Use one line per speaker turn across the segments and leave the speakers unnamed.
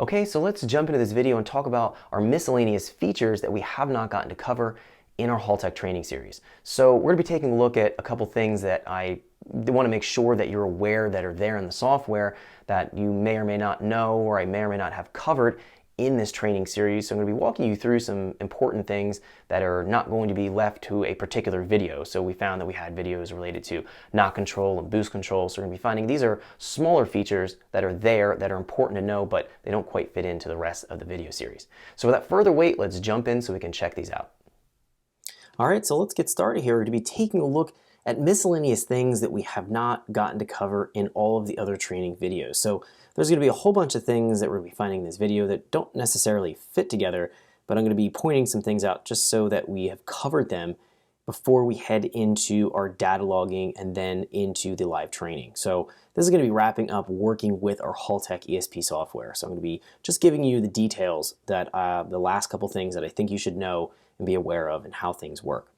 Okay, so let's jump into this video and talk about our miscellaneous features that we have not gotten to cover in our Haltech training series. So we're going to be taking a look at a couple things that I want to make sure that you're aware that are there in the software that you may or may not know, or I may or may not have covered in this training series. So I'm going to be walking you through some important things that are not going to be left to a particular video. So we found that we had videos related to knock control and boost control. So we're going to be finding these are smaller features that are there that are important to know, but they don't quite fit into the rest of the video series. So without further wait, let's jump in so we can check these out. All right, so let's get started here. We're going to be taking a look at miscellaneous things that we have not gotten to cover in all of the other training videos. So there's going to be a whole bunch of things that we're going to be finding in this video that don't necessarily fit together, but I'm going to be pointing some things out just so that we have covered them before we head into our data logging and then into the live training. So this is going to be wrapping up working with our Haltech ESP software. So I'm going to be just giving you the details that the last couple things that I think you should know and be aware of and how things work.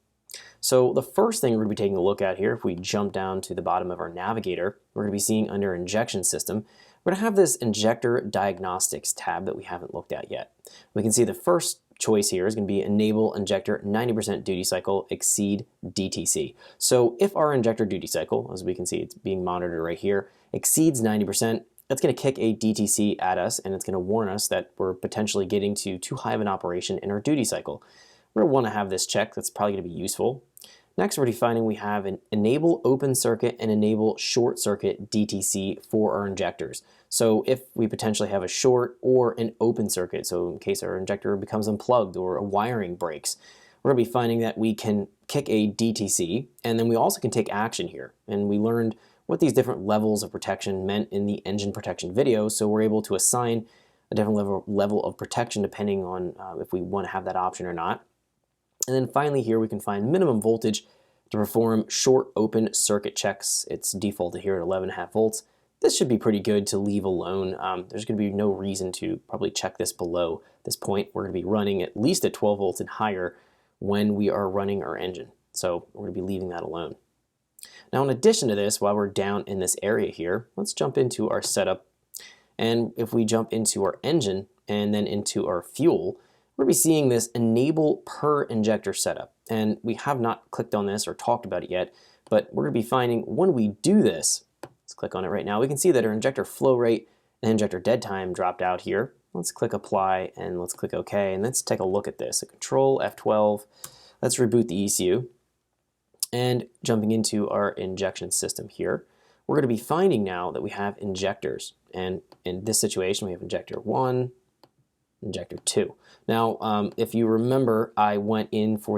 So the first thing we're going to be taking a look at here, if we jump down to the bottom of our navigator, we're going to be seeing under injection system, we're going to have this Injector Diagnostics tab that we haven't looked at yet. We can see the first choice here is going to be enable injector 90% duty cycle exceed DTC. So if our injector duty cycle, as we can see it's being monitored right here, exceeds 90%, that's going to kick a DTC at us, and it's going to warn us that we're potentially getting to too high of an operation in our duty cycle. We're going to want to have this checked. That's probably going to be useful. Next, we're defining we have an enable open circuit and enable short circuit DTC for our injectors. So if we potentially have a short or an open circuit, so in case our injector becomes unplugged or a wiring breaks, we're going to be finding that we can kick a DTC, and then we also can take action here. And we learned what these different levels of protection meant in the engine protection video, so we're able to assign a different level of protection depending on if we want to have that option or not. And then finally here we can find minimum voltage to perform short open circuit checks. It's defaulted here at 11.5 volts. This should be pretty good to leave alone. There's going to be no reason to probably check this below this point. We're going to be running at least at 12 volts and higher when we are running our engine. So we're going to be leaving that alone. Now in addition to this, while we're down in this area here, let's jump into our setup. And if we jump into our engine and then into our fuel, we're going to be seeing this enable per injector setup. And we have not clicked on this or talked about it yet, but we're going to be finding when we do this, let's click on it right now, we can see that our injector flow rate and injector dead time dropped out here. Let's click apply and let's click OK, and let's take a look at this. So control F12, let's reboot the ECU. And jumping into our injection system here, we're going to be finding now that we have injectors. And in this situation, we have injector 1, injector 2. Now, if you remember, I went in for